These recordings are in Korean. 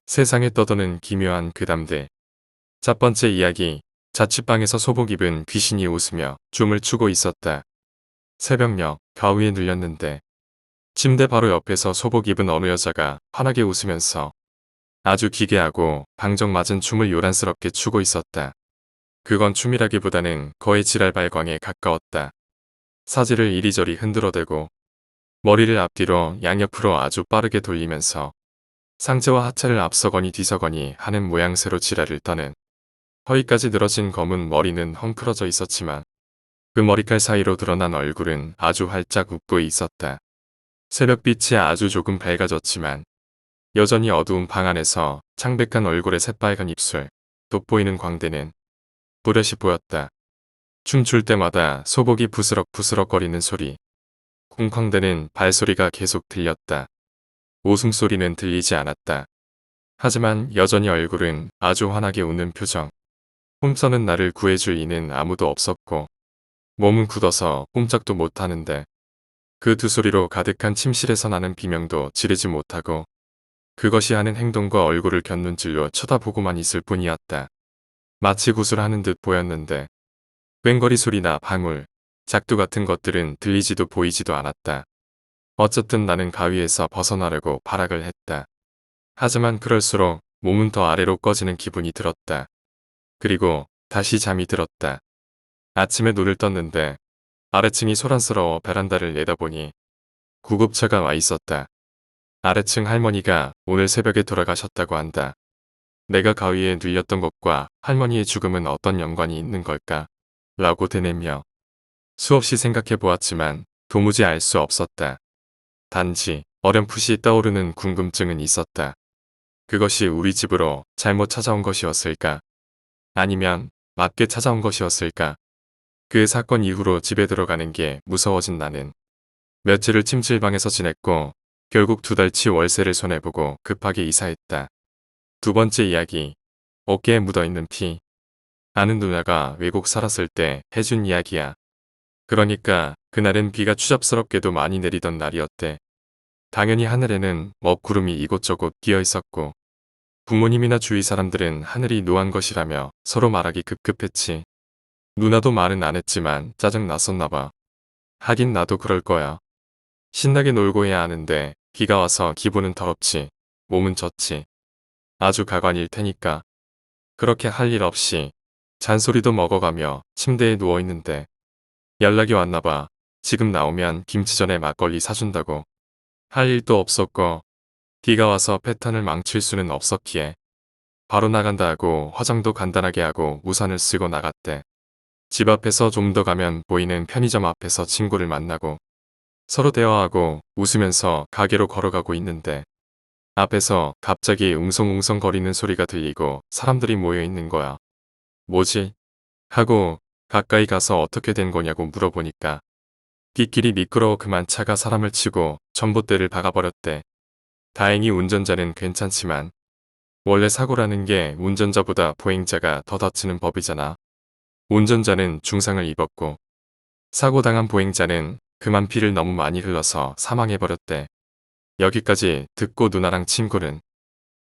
세상에 떠도는 기묘한 괴담들. 첫 번째 이야기. 자취방에서 소복 입은 귀신이 웃으며 춤을 추고 있었다. 새벽녘 가위에 눌렸는데 침대 바로 옆에서 소복 입은 어느 여자가 환하게 웃으면서 아주 기괴하고 방정맞은 춤을 요란스럽게 추고 있었다. 그건 춤이라기보다는 거의 지랄발광에 가까웠다. 사지를 이리저리 흔들어대고 머리를 앞뒤로 양옆으로 아주 빠르게 돌리면서 상체와 하체를 앞서거니 뒤서거니 하는 모양새로 지랄을 떠는 허리까지 늘어진 검은 머리는 헝클어져 있었지만 그 머리칼 사이로 드러난 얼굴은 아주 활짝 웃고 있었다. 새벽빛이 아주 조금 밝아졌지만 여전히 어두운 방 안에서 창백한 얼굴에 새빨간 입술, 돋보이는 광대는 또렷이 보였다. 춤출 때마다 소복이 부스럭부스럭거리는 소리, 쿵쾅대는 발소리가 계속 들렸다. 웃음소리는 들리지 않았다. 하지만 여전히 얼굴은 아주 환하게 웃는 표정. 홈서는 나를 구해줄 이는 아무도 없었고 몸은 굳어서 꼼짝도 못하는데 그 두 소리로 가득한 침실에서 나는 비명도 지르지 못하고 그것이 하는 행동과 얼굴을 곁눈질로 쳐다보고만 있을 뿐이었다. 마치 구슬하는 듯 보였는데 꽹거리 소리나 방울, 작두 같은 것들은 들리지도 보이지도 않았다. 어쨌든 나는 가위에서 벗어나려고 발악을 했다. 하지만 그럴수록 몸은 더 아래로 꺼지는 기분이 들었다. 그리고 다시 잠이 들었다. 아침에 눈을 떴는데 아래층이 소란스러워 베란다를 내다보니 구급차가 와 있었다. 아래층 할머니가 오늘 새벽에 돌아가셨다고 한다. 내가 가위에 눌렸던 것과 할머니의 죽음은 어떤 연관이 있는 걸까? 라고 되뇌며 수없이 생각해 보았지만 도무지 알 수 없었다. 단지 어렴풋이 떠오르는 궁금증은 있었다. 그것이 우리 집으로 잘못 찾아온 것이었을까? 아니면 맞게 찾아온 것이었을까? 그 사건 이후로 집에 들어가는 게 무서워진 나는 며칠을 침실방에서 지냈고 결국 2달치 월세를 손해보고 급하게 이사했다. 두 번째 이야기. 어깨에 묻어있는 피. 아는 누나가 외국 살았을 때 해준 이야기야. 그러니까 그날은 비가 추잡스럽게도 많이 내리던 날이었대. 당연히 하늘에는 먹구름이 이곳저곳 끼어 있었고 부모님이나 주위 사람들은 하늘이 노한 것이라며 서로 말하기 급급했지. 누나도 말은 안 했지만 짜증 났었나 봐. 하긴 나도 그럴 거야. 신나게 놀고 해야 하는데 비가 와서 기분은 더럽지. 몸은 젖지. 아주 가관일 테니까. 그렇게 할 일 없이 잔소리도 먹어가며 침대에 누워있는데 연락이 왔나 봐. 지금 나오면 김치전에 막걸리 사준다고. 할 일도 없었고 비가 와서 패턴을 망칠 수는 없었기에 바로 나간다 하고 화장도 간단하게 하고 우산을 쓰고 나갔대. 집 앞에서 좀 더 가면 보이는 편의점 앞에서 친구를 만나고 서로 대화하고 웃으면서 가게로 걸어가고 있는데 앞에서 갑자기 웅성웅성 거리는 소리가 들리고 사람들이 모여 있는 거야. 뭐지? 하고 가까이 가서 어떻게 된 거냐고 물어보니까 빗길이 미끄러워 그만 차가 사람을 치고 전봇대를 박아버렸대. 다행히 운전자는 괜찮지만 원래 사고라는 게 운전자보다 보행자가 더 다치는 법이잖아. 운전자는 중상을 입었고 사고당한 보행자는 그만 피를 너무 많이 흘러서 사망해버렸대. 여기까지 듣고 누나랑 친구는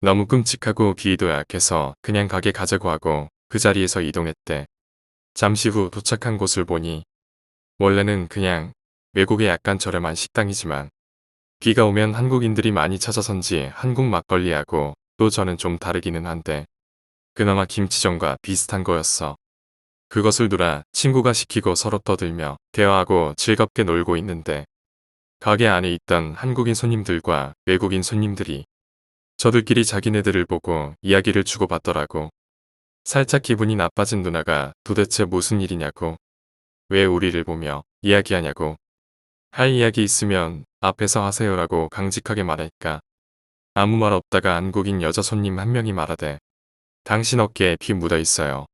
너무 끔찍하고 비위도 약해서 그냥 가게 가자고 하고 그 자리에서 이동했대. 잠시 후 도착한 곳을 보니 원래는 그냥 외국의 약간 저렴한 식당이지만 비가 오면 한국인들이 많이 찾아선지 한국 막걸리하고 또 저는 좀 다르기는 한데 그나마 김치전과 비슷한 거였어. 그것을 누나 친구가 시키고 서로 떠들며 대화하고 즐겁게 놀고 있는데 가게 안에 있던 한국인 손님들과 외국인 손님들이 저들끼리 자기네들을 보고 이야기를 주고받더라고. 살짝 기분이 나빠진 누나가 도대체 무슨 일이냐고, 왜 우리를 보며 이야기하냐고, 할 이야기 있으면 앞에서 하세요라고 강직하게 말하니까 아무 말 없다가 한국인 여자 손님 한 명이 말하되 당신 어깨에 피 묻어 있어요.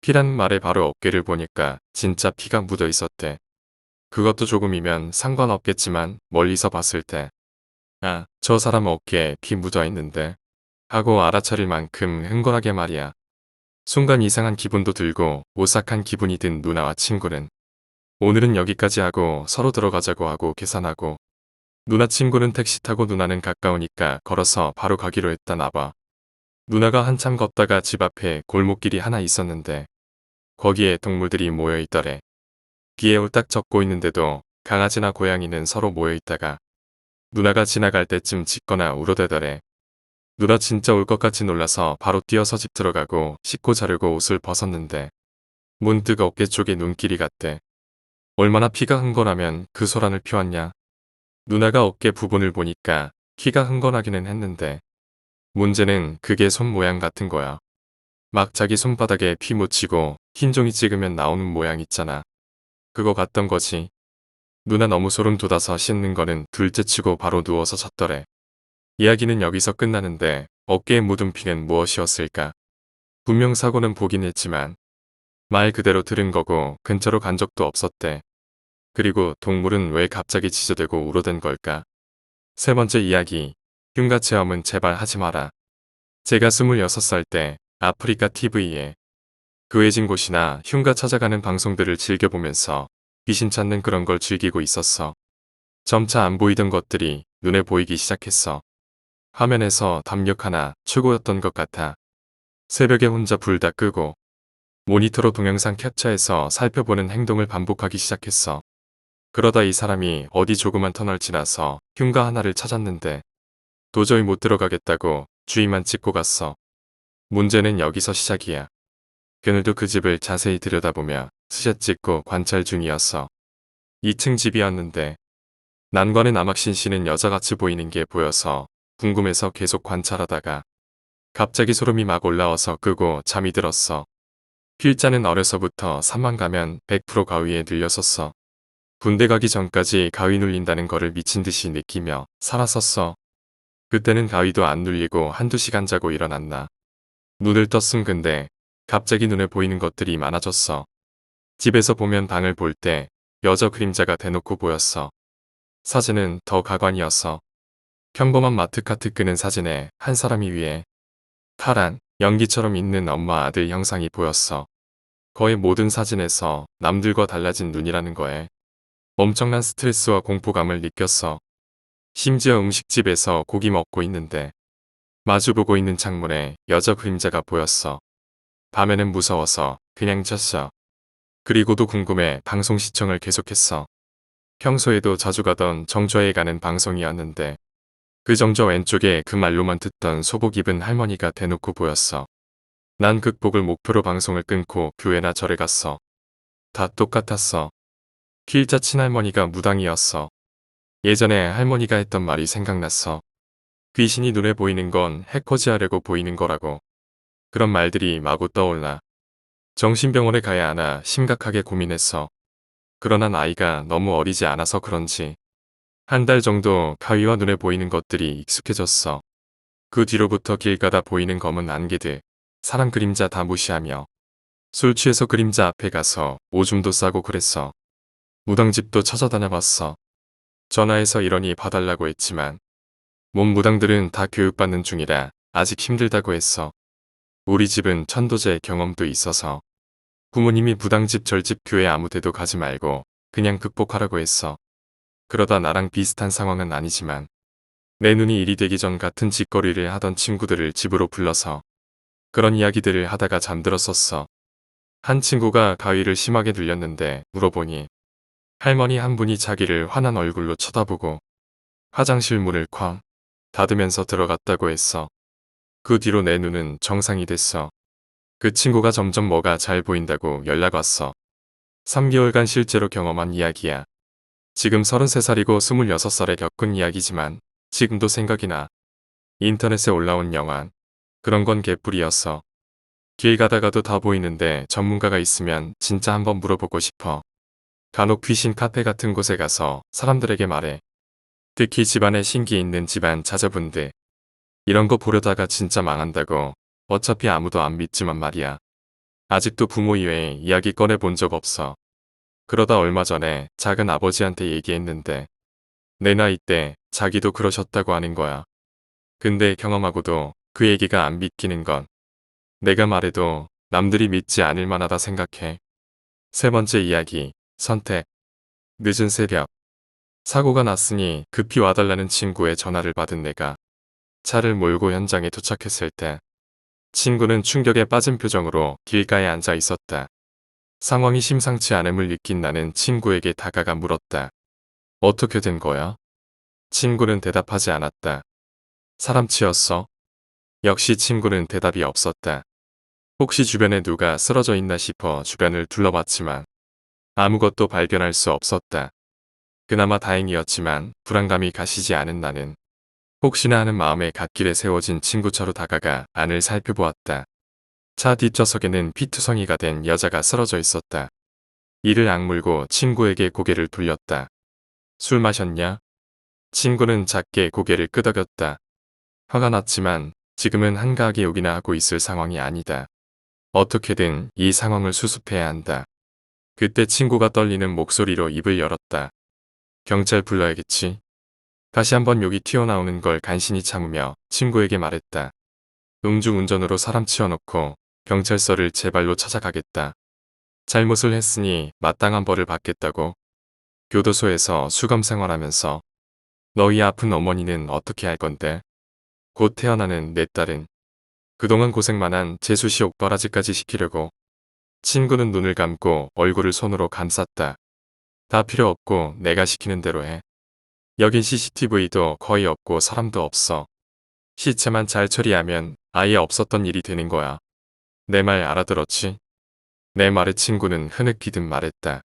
피란 말에 바로 어깨를 보니까 진짜 피가 묻어 있었대. 그것도 조금이면 상관없겠지만 멀리서 봤을 때 아, 저 사람 어깨에 피 묻어 있는데 하고 알아차릴 만큼 흥건하게 말이야. 순간 이상한 기분도 들고 오싹한 기분이 든 누나와 친구는 오늘은 여기까지 하고 서로 들어가자고 하고 계산하고 누나 친구는 택시 타고 누나는 가까우니까 걸어서 바로 가기로 했다 나봐. 누나가 한참 걷다가 집 앞에 골목길이 하나 있었는데 거기에 동물들이 모여 있더래. 비에 홀딱 젖고 있는데도 강아지나 고양이는 서로 모여 있다가 누나가 지나갈 때쯤 짖거나 울어대더래. 누나 진짜 울 것 같이 놀라서 바로 뛰어서 집 들어가고 씻고 자려고 옷을 벗었는데 문득 어깨 쪽에 눈길이 갔대. 얼마나 피가 흥건하면 그 소란을 피웠냐. 누나가 어깨 부분을 보니까 키가 흥건하기는 했는데 문제는 그게 손 모양 같은 거야. 막 자기 손바닥에 피 묻히고 흰 종이 찍으면 나오는 모양 있잖아. 그거 같던 거지. 누나 너무 소름 돋아서 씻는 거는 둘째치고 바로 누워서 잤더래. 이야기는 여기서 끝나는데 어깨에 묻은 피는 무엇이었을까? 분명 사고는 보긴 했지만 말 그대로 들은 거고 근처로 간 적도 없었대. 그리고 동물은 왜 갑자기 지저대고 울어댄 걸까? 세 번째 이야기. 흉가 체험은 제발 하지 마라. 제가 26살 때 아프리카 TV에 그외진 곳이나 흉가 찾아가는 방송들을 즐겨보면서 귀신 찾는 그런 걸 즐기고 있었어. 점차 안 보이던 것들이 눈에 보이기 시작했어. 화면에서 담력 하나 최고였던 것 같아. 새벽에 혼자 불 다 끄고 모니터로 동영상 캡처해서 살펴보는 행동을 반복하기 시작했어. 그러다 이 사람이 어디 조그만 터널 지나서 흉가 하나를 찾았는데 도저히 못 들어가겠다고 주위만 찍고 갔어. 문제는 여기서 시작이야. 그늘도 그 집을 자세히 들여다보며 스샷 찍고 관찰 중이었어. 2층 집이었는데 난관에 남학신 씨는 여자같이 보이는 게 보여서 궁금해서 계속 관찰하다가 갑자기 소름이 막 올라와서 끄고 잠이 들었어. 필자는 어려서부터 산만 가면 100% 가위에 눌렸었어. 군대 가기 전까지 가위 눌린다는 거를 미친 듯이 느끼며 살았었어. 그때는 가위도 안 눌리고 한두 시간 자고 일어났나. 눈을 떴음 근데 갑자기 눈에 보이는 것들이 많아졌어. 집에서 보면 방을 볼 때 여자 그림자가 대놓고 보였어. 사진은 더 가관이었어. 평범한 마트 카트 끄는 사진에 한 사람이 위에 파란 연기처럼 있는 엄마 아들 형상이 보였어. 거의 모든 사진에서 남들과 달라진 눈이라는 거에 엄청난 스트레스와 공포감을 느꼈어. 심지어 음식집에서 고기 먹고 있는데 마주보고 있는 창문에 여자 그림자가 보였어. 밤에는 무서워서 그냥 잤어. 그리고도 궁금해 방송 시청을 계속했어. 평소에도 자주 가던 정좌에 가는 방송이었는데 그 정좌 왼쪽에 그 말로만 듣던 소복 입은 할머니가 대놓고 보였어. 난 극복을 목표로 방송을 끊고 교회나 절에 갔어. 다 똑같았어. 필자 친할머니가 무당이었어. 예전에 할머니가 했던 말이 생각났어. 귀신이 눈에 보이는 건 해코지하려고 보이는 거라고. 그런 말들이 마구 떠올라. 정신병원에 가야 하나 심각하게 고민했어. 그러나 나이가 너무 어리지 않아서 그런지 한 달 정도 가위와 눈에 보이는 것들이 익숙해졌어. 그 뒤로부터 길 가다 보이는 검은 안개들, 사람 그림자 다 무시하며 술 취해서 그림자 앞에 가서 오줌도 싸고 그랬어. 무당집도 찾아다녀봤어. 전화해서 이러니 봐달라고 했지만 몸 무당들은 다 교육받는 중이라 아직 힘들다고 했어. 우리 집은 천도제 경험도 있어서 부모님이 무당집 절집 교회 아무 데도 가지 말고 그냥 극복하라고 했어. 그러다 나랑 비슷한 상황은 아니지만 내 눈이 일이 되기 전 같은 짓거리를 하던 친구들을 집으로 불러서 그런 이야기들을 하다가 잠들었었어. 한 친구가 가위를 심하게 눌렸는데 물어보니 할머니 한 분이 자기를 화난 얼굴로 쳐다보고 화장실 문을 쾅 닫으면서 들어갔다고 했어. 그 뒤로 내 눈은 정상이 됐어. 그 친구가 점점 뭐가 잘 보인다고 연락 왔어. 3개월간 실제로 경험한 이야기야. 지금 33살이고 26살에 겪은 이야기지만 지금도 생각이 나. 인터넷에 올라온 영화. 그런 건 개뿔이었어. 길 가다가도 다 보이는데 전문가가 있으면 진짜 한번 물어보고 싶어. 간혹 귀신 카페 같은 곳에 가서 사람들에게 말해. 특히 집안에 신기 있는 집안 자제분들. 이런 거 보려다가 진짜 망한다고. 어차피 아무도 안 믿지만 말이야. 아직도 부모 이외에 이야기 꺼내본 적 없어. 그러다 얼마 전에 작은 아버지한테 얘기했는데 내 나이 때 자기도 그러셨다고 하는 거야. 근데 경험하고도 그 얘기가 안 믿기는 건 내가 말해도 남들이 믿지 않을 만하다 생각해. 세 번째 이야기, 선택. 늦은 새벽. 사고가 났으니 급히 와달라는 친구의 전화를 받은 내가 차를 몰고 현장에 도착했을 때 친구는 충격에 빠진 표정으로 길가에 앉아 있었다. 상황이 심상치 않음을 느낀 나는 친구에게 다가가 물었다. 어떻게 된 거야? 친구는 대답하지 않았다. 사람 치였어? 역시 친구는 대답이 없었다. 혹시 주변에 누가 쓰러져 있나 싶어 주변을 둘러봤지만 아무것도 발견할 수 없었다. 그나마 다행이었지만 불안감이 가시지 않은 나는 혹시나 하는 마음에 갓길에 세워진 친구 차로 다가가 안을 살펴보았다. 차 뒷좌석에는 피투성이가 된 여자가 쓰러져 있었다. 이를 악물고 친구에게 고개를 돌렸다. 술 마셨냐? 친구는 작게 고개를 끄덕였다. 화가 났지만 지금은 한가하게 욕이나 하고 있을 상황이 아니다. 어떻게든 이 상황을 수습해야 한다. 그때 친구가 떨리는 목소리로 입을 열었다. 경찰 불러야겠지? 다시 한번 욕이 튀어나오는 걸 간신히 참으며 친구에게 말했다. 음주운전으로 사람 치워놓고 경찰서를 제 발로 찾아가겠다. 잘못을 했으니 마땅한 벌을 받겠다고. 교도소에서 수감 생활하면서 너희 아픈 어머니는 어떻게 할 건데? 곧 태어나는 내 딸은 그동안 고생만한 재수씨 옥바라지까지 시키려고. 친구는 눈을 감고 얼굴을 손으로 감쌌다. 다 필요 없고 내가 시키는 대로 해. 여긴 CCTV도 거의 없고 사람도 없어. 시체만 잘 처리하면 아예 없었던 일이 되는 거야. 내 말 알아들었지? 내 말에 친구는 흐느끼듯 말했다.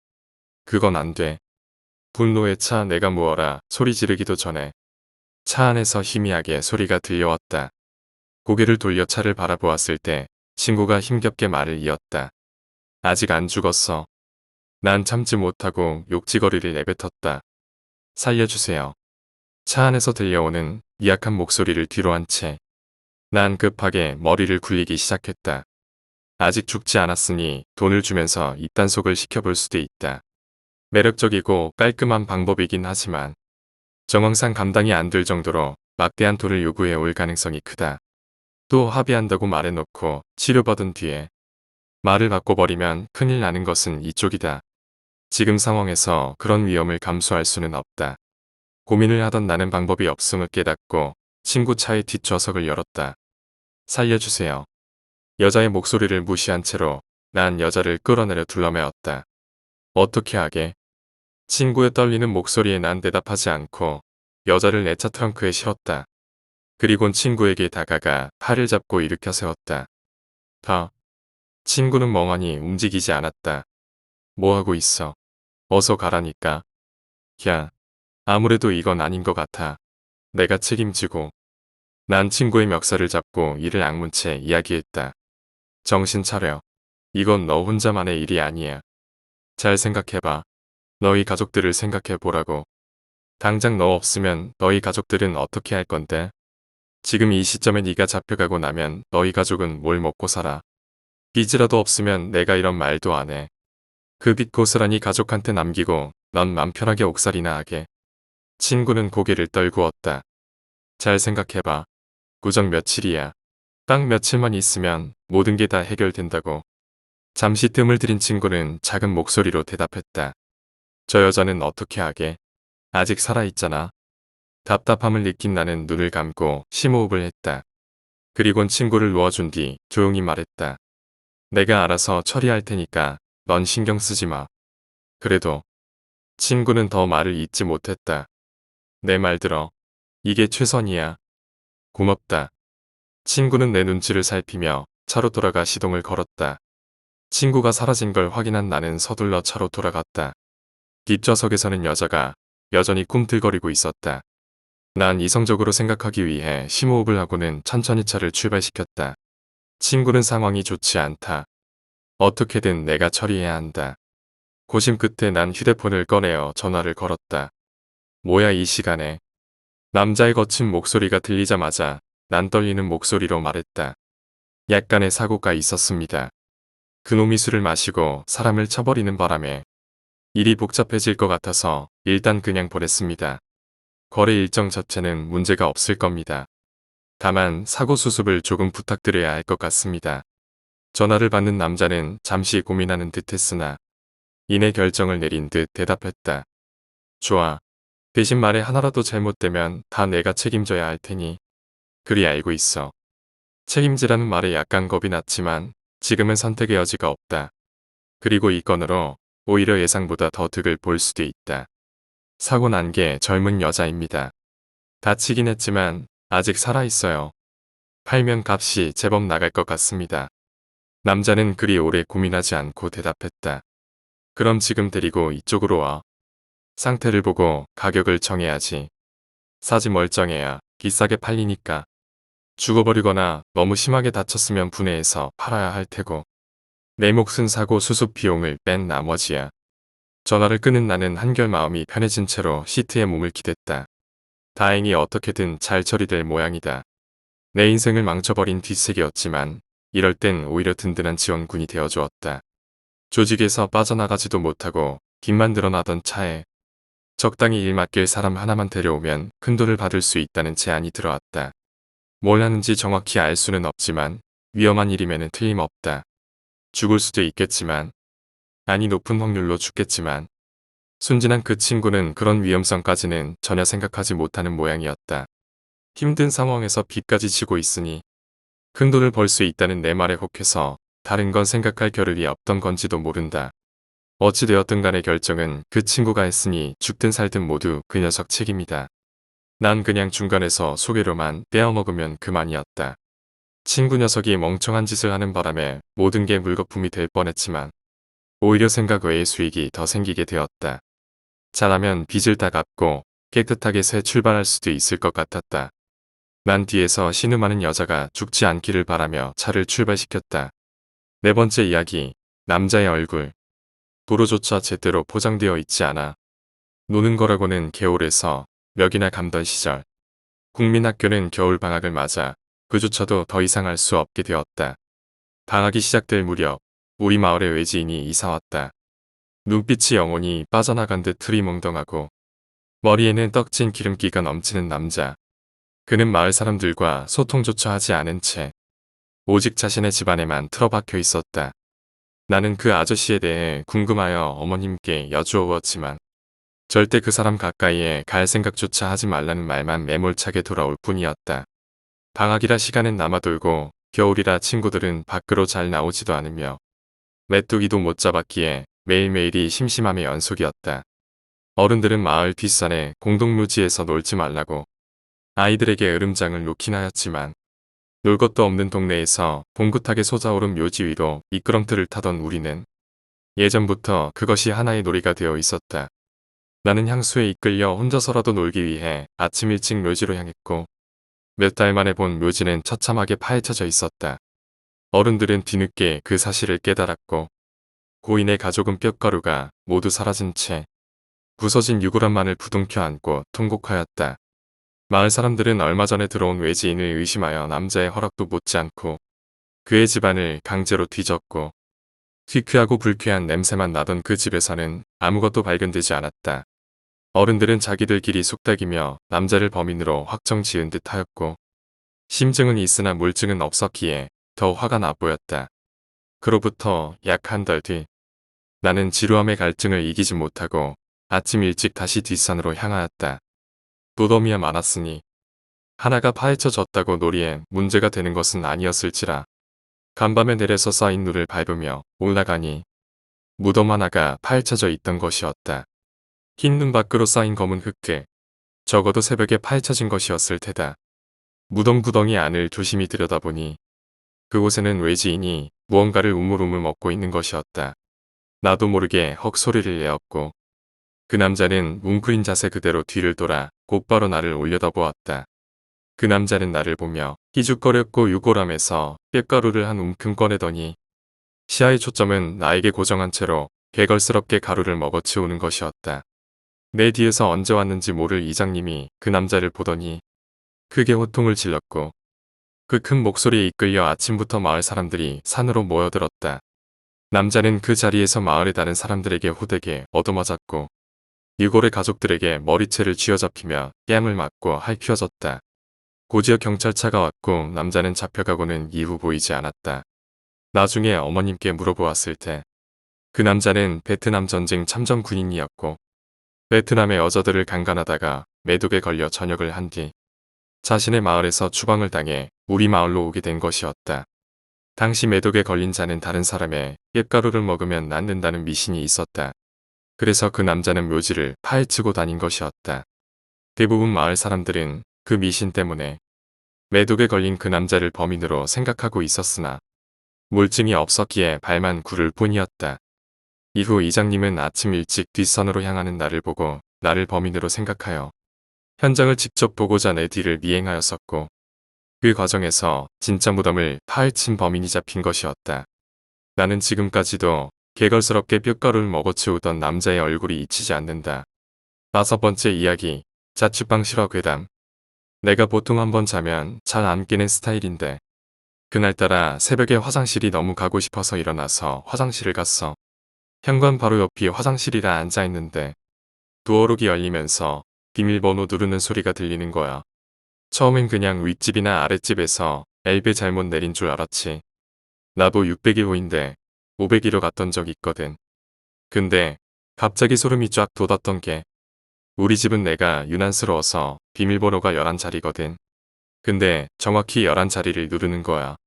그건 안 돼. 분노에 차 내가 무어라 소리 지르기도 전에 차 안에서 희미하게 소리가 들려왔다. 고개를 돌려 차를 바라보았을 때 친구가 힘겹게 말을 이었다. 아직 안 죽었어. 난 참지 못하고 욕지거리를 내뱉었다. 살려주세요. 차 안에서 들려오는 미약한 목소리를 뒤로 한 채 난 급하게 머리를 굴리기 시작했다. 아직 죽지 않았으니 돈을 주면서 입단속을 시켜볼 수도 있다. 매력적이고 깔끔한 방법이긴 하지만 정황상 감당이 안 될 정도로 막대한 돈을 요구해 올 가능성이 크다. 또 합의한다고 말해놓고 치료받은 뒤에 말을 바꿔버리면 큰일 나는 것은 이쪽이다. 지금 상황에서 그런 위험을 감수할 수는 없다. 고민을 하던 나는 방법이 없음을 깨닫고 친구 차의 뒷좌석을 열었다. 살려주세요. 여자의 목소리를 무시한 채로 난 여자를 끌어내려 둘러매었다. 어떻게 하게? 친구의 떨리는 목소리에 난 대답하지 않고 여자를 내 차 트렁크에 실었다. 그리곤 친구에게 다가가 팔을 잡고 일으켜 세웠다. 가. 친구는 멍하니 움직이지 않았다. 뭐하고 있어? 어서 가라니까. 야, 아무래도 이건 아닌 것 같아. 내가 책임지고. 난 친구의 멱살을 잡고 이를 악문 채 이야기했다. 정신 차려. 이건 너 혼자만의 일이 아니야. 잘 생각해봐. 너희 가족들을 생각해보라고. 당장 너 없으면 너희 가족들은 어떻게 할 건데? 지금 이 시점에 네가 잡혀가고 나면 너희 가족은 뭘 먹고 살아? 빚이라도 없으면 내가 이런 말도 안 해. 그 빚 고스란히 가족한테 남기고 넌 맘 편하게 옥살이나 하게. 친구는 고개를 떨구었다. 잘 생각해봐. 구정 며칠이야. 딱 며칠만 있으면 모든 게 다 해결된다고. 잠시 뜸을 들인 친구는 작은 목소리로 대답했다. 저 여자는 어떻게 하게? 아직 살아있잖아. 답답함을 느낀 나는 눈을 감고 심호흡을 했다. 그리곤 친구를 놓아준 뒤 조용히 말했다. 내가 알아서 처리할 테니까 넌 신경 쓰지 마. 그래도 친구는 더 말을 잇지 못했다. 내 말 들어. 이게 최선이야. 고맙다. 친구는 내 눈치를 살피며 차로 돌아가 시동을 걸었다. 친구가 사라진 걸 확인한 나는 서둘러 차로 돌아갔다. 뒷좌석에서는 여자가 여전히 꿈틀거리고 있었다. 난 이성적으로 생각하기 위해 심호흡을 하고는 천천히 차를 출발시켰다. 친구는 상황이 좋지 않다. 어떻게든 내가 처리해야 한다. 고심 끝에 난 휴대폰을 꺼내어 전화를 걸었다. 뭐야 이 시간에. 남자의 거친 목소리가 들리자마자 난 떨리는 목소리로 말했다. 약간의 사고가 있었습니다. 그놈이 술을 마시고 사람을 쳐버리는 바람에 일이 복잡해질 것 같아서 일단 그냥 보냈습니다. 거래 일정 자체는 문제가 없을 겁니다. 다만 사고 수습을 조금 부탁드려야 할 것 같습니다. 전화를 받는 남자는 잠시 고민하는 듯 했으나 이내 결정을 내린 듯 대답했다. 좋아. 대신 말에 하나라도 잘못되면 다 내가 책임져야 할 테니. 그리 알고 있어. 책임지라는 말에 약간 겁이 났지만 지금은 선택의 여지가 없다. 그리고 이 건으로 오히려 예상보다 더 득을 볼 수도 있다. 사고 난 게 젊은 여자입니다. 다치긴 했지만 아직 살아있어요. 팔면 값이 제법 나갈 것 같습니다. 남자는 그리 오래 고민하지 않고 대답했다. 그럼 지금 데리고 이쪽으로 와. 상태를 보고 가격을 정해야지. 사지 멀쩡해야 비싸게 팔리니까. 죽어버리거나 너무 심하게 다쳤으면 분해해서 팔아야 할 테고. 내 몫은 사고 수습 비용을 뺀 나머지야. 전화를 끊은 나는 한결 마음이 편해진 채로 시트에 몸을 기댔다. 다행히 어떻게든 잘 처리될 모양이다. 내 인생을 망쳐버린 뒷색이었지만 이럴 땐 오히려 든든한 지원군이 되어주었다. 조직에서 빠져나가지도 못하고 빚만 늘어나던 차에 적당히 일 맡길 사람 하나만 데려오면 큰돈을 받을 수 있다는 제안이 들어왔다. 뭘 하는지 정확히 알 수는 없지만 위험한 일이면 틀림없다. 죽을 수도 있겠지만 아니 높은 확률로 죽겠지만 순진한 그 친구는 그런 위험성까지는 전혀 생각하지 못하는 모양이었다. 힘든 상황에서 빚까지 지고 있으니 큰돈을 벌 수 있다는 내 말에 혹해서 다른 건 생각할 겨를이 없던 건지도 모른다. 어찌되었든 간의 결정은 그 친구가 했으니 죽든 살든 모두 그 녀석 책임이다. 난 그냥 중간에서 소개로만 떼어먹으면 그만이었다. 친구 녀석이 멍청한 짓을 하는 바람에 모든 게 물거품이 될 뻔했지만 오히려 생각 외의 수익이 더 생기게 되었다. 잘하면 빚을 다 갚고 깨끗하게 새 출발할 수도 있을 것 같았다. 난 뒤에서 신음하는 여자가 죽지 않기를 바라며 차를 출발시켰다. 네 번째 이야기, 남자의 얼굴. 도로조차 제대로 포장되어 있지 않아. 노는 거라고는 개울에서 멱이나 감던 시절. 국민학교는 겨울방학을 맞아 그조차도 더 이상 할 수 없게 되었다. 방학이 시작될 무렵 우리 마을의 외지인이 이사왔다. 눈빛이 영혼이 빠져나간 듯 흐리멍덩하고 머리에는 떡진 기름기가 넘치는 남자. 그는 마을 사람들과 소통조차 하지 않은 채 오직 자신의 집안에만 틀어박혀 있었다. 나는 그 아저씨에 대해 궁금하여 어머님께 여쭈어보았지만 절대 그 사람 가까이에 갈 생각조차 하지 말라는 말만 매몰차게 돌아올 뿐이었다. 방학이라 시간은 남아돌고 겨울이라 친구들은 밖으로 잘 나오지도 않으며 메뚜기도 못 잡았기에 매일매일이 심심함의 연속이었다. 어른들은 마을 뒷산의 공동묘지에서 놀지 말라고 아이들에게 으름장을 놓긴 하였지만 놀 것도 없는 동네에서 봉긋하게 솟아오른 묘지 위로 미끄럼틀을 타던 우리는 예전부터 그것이 하나의 놀이가 되어 있었다. 나는 향수에 이끌려 혼자서라도 놀기 위해 아침 일찍 묘지로 향했고 몇 달 만에 본 묘지는 처참하게 파헤쳐져 있었다. 어른들은 뒤늦게 그 사실을 깨달았고 고인의 가족은 뼛가루가 모두 사라진 채 부서진 유골함만을 부둥켜 안고 통곡하였다. 마을 사람들은 얼마 전에 들어온 외지인을 의심하여 남자의 허락도 묻지 않고 그의 집안을 강제로 뒤졌고 퀴퀴하고 불쾌한 냄새만 나던 그 집에서는 아무것도 발견되지 않았다. 어른들은 자기들끼리 속닥이며 남자를 범인으로 확정 지은 듯 하였고 심증은 있으나 물증은 없었기에 더 화가 나 보였다. 그로부터 약 한 달 뒤 나는 지루함의 갈증을 이기지 못하고 아침 일찍 다시 뒷산으로 향하였다. 무덤이야 많았으니 하나가 파헤쳐졌다고 놀이에 문제가 되는 것은 아니었을지라 간밤에 내려서 쌓인 눈을 밟으며 올라가니 무덤 하나가 파헤쳐져 있던 것이었다. 흰 눈 밖으로 쌓인 검은 흙들. 적어도 새벽에 파헤쳐진 것이었을 테다. 무덤 구덩이 안을 조심히 들여다보니 그곳에는 외지인이 무언가를 우물우물 먹고 있는 것이었다. 나도 모르게 헉 소리를 내었고 그 남자는 뭉클인 자세 그대로 뒤를 돌아 곧바로 나를 올려다보았다. 그 남자는 나를 보며 희죽거렸고 유골함에서 쇳가루를 한 움큼 꺼내더니 시야의 초점은 나에게 고정한 채로 개걸스럽게 가루를 먹어치우는 것이었다. 내 뒤에서 언제 왔는지 모를 이장님이 그 남자를 보더니 크게 호통을 질렀고 그 큰 목소리에 이끌려 아침부터 마을 사람들이 산으로 모여들었다. 남자는 그 자리에서 마을의 다른 사람들에게 호되게 얻어맞았고 유골의 가족들에게 머리채를 쥐어잡히며 뺨을 맞고 할퀴어졌다. 고지역 경찰차가 왔고 남자는 잡혀가고는 이후 보이지 않았다. 나중에 어머님께 물어보았을 때 그 남자는 베트남 전쟁 참전 군인이었고 베트남의 여자들을 강간하다가 매독에 걸려 전역을 한 뒤 자신의 마을에서 추방을 당해 우리 마을로 오게 된 것이었다. 당시 매독에 걸린 자는 다른 사람의 깻가루를 먹으면 낫는다는 미신이 있었다. 그래서 그 남자는 묘지를 파헤치고 다닌 것이었다. 대부분 마을 사람들은 그 미신 때문에 매독에 걸린 그 남자를 범인으로 생각하고 있었으나 물증이 없었기에 발만 구를 뿐이었다. 이후 이장님은 아침 일찍 뒷산으로 향하는 나를 보고 나를 범인으로 생각하여 현장을 직접 보고자 내 뒤를 미행하였었고 그 과정에서 진짜 무덤을 파헤친 범인이 잡힌 것이었다. 나는 지금까지도 개걸스럽게 뼈가루를 먹어치우던 남자의 얼굴이 잊히지 않는다. 5번째 이야기, 자취방 실화 괴담. 내가 보통 한번 자면 잘 안 깨는 스타일인데 그날따라 새벽에 화장실이 너무 가고 싶어서 일어나서 화장실을 갔어. 현관 바로 옆이 화장실이라 앉아있는데 도어록이 열리면서 비밀번호 누르는 소리가 들리는 거야. 처음엔 그냥 윗집이나 아랫집에서 엘베 잘못 내린 줄 알았지. 나도 601호인데 501호 갔던 적 있거든. 근데 갑자기 소름이 쫙 돋았던 게 우리 집은 내가 유난스러워서 비밀번호가 11자리거든. 근데 정확히 11자리를 누르는 거야.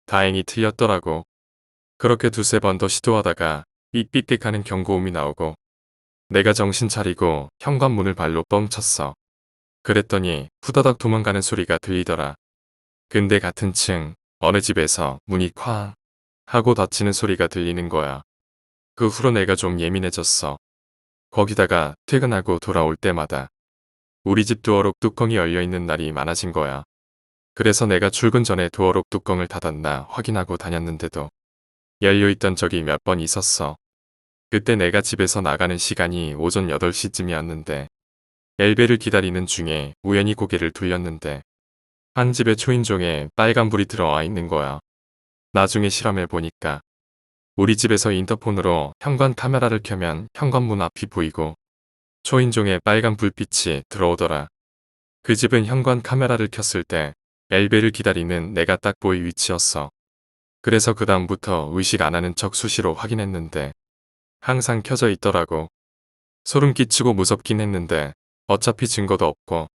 다행히 틀렸더라고. 그렇게 두세 번 더 시도하다가 삑삑삑하는 경고음이 나오고 내가 정신 차리고 현관문을 발로 뻥쳤어. 그랬더니 후다닥 도망가는 소리가 들리더라. 근데 같은 층 어느 집에서 문이 쾅 하고 닫히는 소리가 들리는 거야. 그 후로 내가 좀 예민해졌어. 거기다가 퇴근하고 돌아올 때마다 우리 집 도어록 뚜껑이 열려있는 날이 많아진 거야. 그래서 내가 출근 전에 도어록 뚜껑을 닫았나 확인하고 다녔는데도 열려있던 적이 몇 번 있었어. 그때 내가 집에서 나가는 시간이 오전 8시쯤이었는데 엘베를 기다리는 중에 우연히 고개를 돌렸는데 한 집의 초인종에 빨간불이 들어와 있는 거야. 나중에 실험해 보니까 우리 집에서 인터폰으로 현관 카메라를 켜면 현관문 앞이 보이고 초인종에 빨간 불빛이 들어오더라. 그 집은 현관 카메라를 켰을 때 엘베를 기다리는 내가 딱 보일 위치였어. 그래서 그 다음부터 의식 안 하는 척 수시로 확인했는데 항상 켜져 있더라고. 소름 끼치고 무섭긴 했는데 어차피 증거도 없고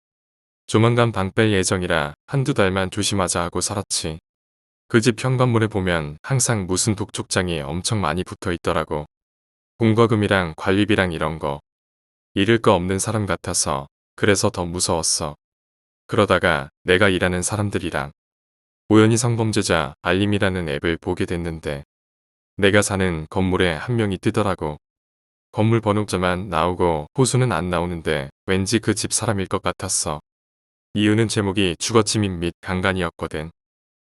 조만간 방 뺄 예정이라 한두 달만 조심하자 하고 살았지. 그 집 현관문에 보면 항상 무슨 독촉장이 엄청 많이 붙어 있더라고. 공과금이랑 관리비랑 이런 거. 잃을 거 없는 사람 같아서 그래서 더 무서웠어. 그러다가 내가 일하는 사람들이랑 우연히 성범죄자 알림이라는 앱을 보게 됐는데 내가 사는 건물에 한 명이 뜨더라고. 건물 번호자만 나오고 호수는 안 나오는데 왠지 그 집 사람일 것 같았어. 이유는 제목이 주거침입 및 강간이었거든.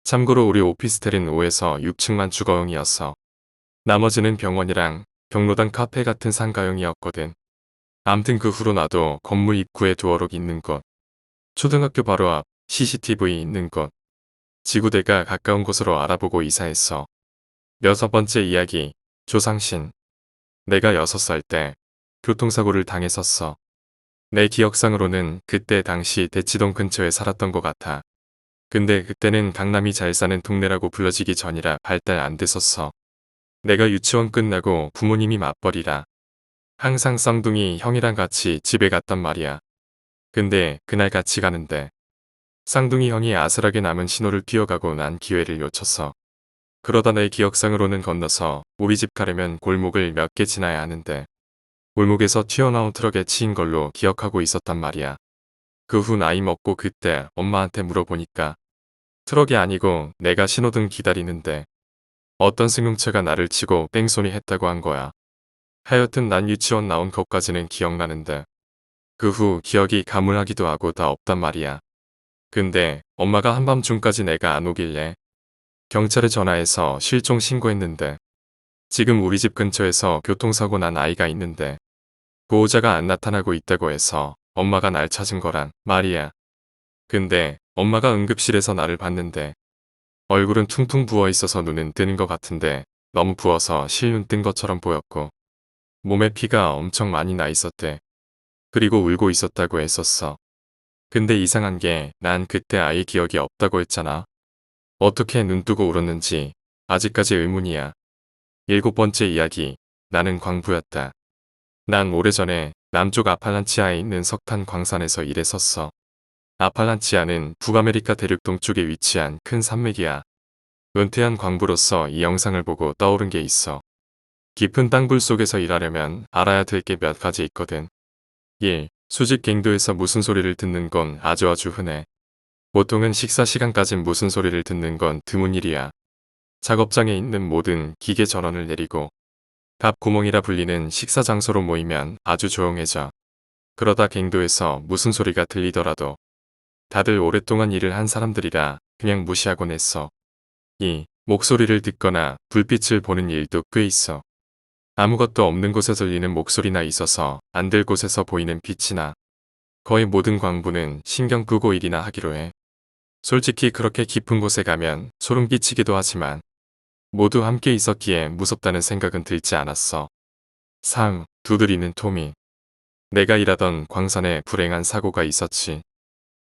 참고로 우리 오피스텔은 5에서 6층만 주거용이었어. 나머지는 병원이랑 경로당 카페 같은 상가용이었거든. 암튼 그 후로 나도 건물 입구에 도어록 있는 곳, 초등학교 바로 앞 CCTV 있는 곳, 지구대가 가까운 곳으로 알아보고 이사했어. 6번째 이야기, 조상신. 내가 6살 때 교통사고를 당했었어. 내 기억상으로는 그때 당시 대치동 근처에 살았던 것 같아. 근데 그때는 강남이 잘 사는 동네라고 불러지기 전이라 발달 안 됐었어. 내가 유치원 끝나고 부모님이 맞벌이라 항상 쌍둥이 형이랑 같이 집에 갔단 말이야. 근데 그날 같이 가는데 쌍둥이 형이 아슬하게 남은 신호를 뛰어가고 난 기회를 놓쳤어. 그러다 내 기억상으로는 건너서 우리 집 가려면 골목을 몇 개 지나야 하는데 골목에서 튀어나온 트럭에 치인 걸로 기억하고 있었단 말이야. 그 후 나이 먹고 그때 엄마한테 물어보니까 트럭이 아니고 내가 신호등 기다리는데 어떤 승용차가 나를 치고 뺑소니 했다고 한 거야. 하여튼 난 유치원 나온 것까지는 기억나는데 그 후 기억이 가물하기도 하고 다 없단 말이야. 근데 엄마가 한밤중까지 내가 안 오길래 경찰에 전화해서 실종 신고했는데 지금 우리 집 근처에서 교통사고 난 아이가 있는데 보호자가 안 나타나고 있다고 해서 엄마가 날 찾은 거란 말이야. 근데 엄마가 응급실에서 나를 봤는데 얼굴은 퉁퉁 부어 있어서 눈은 뜨는 것 같은데 너무 부어서 실눈 뜬 것처럼 보였고 몸에 피가 엄청 많이 나 있었대. 그리고 울고 있었다고 했었어. 근데 이상한 게 난 그때 아이 기억이 없다고 했잖아. 어떻게 눈 뜨고 울었는지 아직까지 의문이야. 7번째 이야기, 나는 광부였다. 난 오래전에 남쪽 아팔란치아에 있는 석탄 광산에서 일했었어. 아팔란치아는 북아메리카 대륙 동쪽에 위치한 큰 산맥이야. 은퇴한 광부로서 이 영상을 보고 떠오른 게 있어. 깊은 땅굴 속에서 일하려면 알아야 될 게 몇 가지 있거든. 1. 수직 갱도에서 무슨 소리를 듣는 건 아주 흔해. 보통은 식사 시간까진 무슨 소리를 듣는 건 드문 일이야. 작업장에 있는 모든 기계 전원을 내리고 갑 구멍이라 불리는 식사 장소로 모이면 아주 조용해져. 그러다 갱도에서 무슨 소리가 들리더라도 다들 오랫동안 일을 한 사람들이라 그냥 무시하곤 했어. 2. 목소리를 듣거나 불빛을 보는 일도 꽤 있어. 아무것도 없는 곳에서 들리는 목소리나 있어서 안 될 곳에서 보이는 빛이나 거의 모든 광부는 신경 끄고 일이나 하기로 해. 솔직히 그렇게 깊은 곳에 가면 소름 끼치기도 하지만 모두 함께 있었기에 무섭다는 생각은 들지 않았어. 3. 두드리는 토미. 내가 일하던 광산에 불행한 사고가 있었지.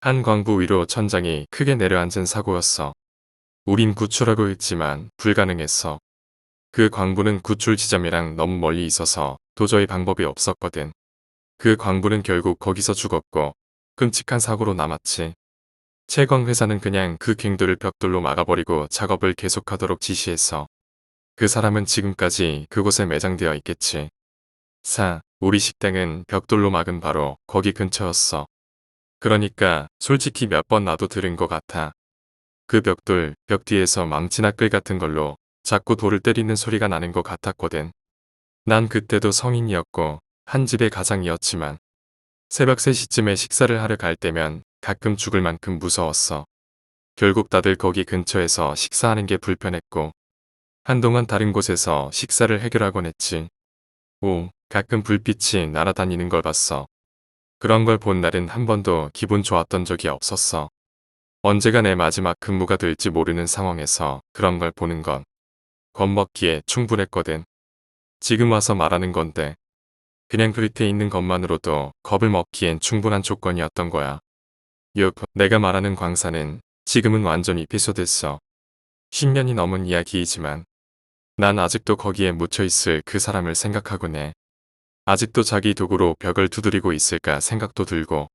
한 광부 위로 천장이 크게 내려앉은 사고였어. 우린 구출하고 있지만 불가능했어. 그 광부는 구출 지점이랑 너무 멀리 있어서 도저히 방법이 없었거든. 그 광부는 결국 거기서 죽었고 끔찍한 사고로 남았지. 채광 회사는 그냥 그 갱도를 벽돌로 막아버리고 작업을 계속하도록 지시했어. 그 사람은 지금까지 그곳에 매장되어 있겠지. 4. 우리 식당은 벽돌로 막은 바로 거기 근처였어. 그러니까 솔직히 몇 번 나도 들은 것 같아. 그 벽돌, 벽 뒤에서 망치나 끌 같은 걸로 자꾸 돌을 때리는 소리가 나는 것 같았거든. 난 그때도 성인이었고 한 집의 가장이었지만 새벽 3시쯤에 식사를 하러 갈 때면 가끔 죽을 만큼 무서웠어. 결국 다들 거기 근처에서 식사하는 게 불편했고 한동안 다른 곳에서 식사를 해결하곤 했지. 5. 가끔 불빛이 날아다니는 걸 봤어. 그런 걸 본 날은 한 번도 기분 좋았던 적이 없었어. 언제가 내 마지막 근무가 될지 모르는 상황에서 그런 걸 보는 건 겁먹기에 충분했거든. 지금 와서 말하는 건데 그냥 그 밑에 있는 것만으로도 겁을 먹기엔 충분한 조건이었던 거야. 6. 내가 말하는 광산은 지금은 완전히 폐쇄됐어. 10년이 넘은 이야기이지만 난 아직도 거기에 묻혀있을 그 사람을 생각하곤 해. 아직도 자기 도구로 벽을 두드리고 있을까 생각도 들고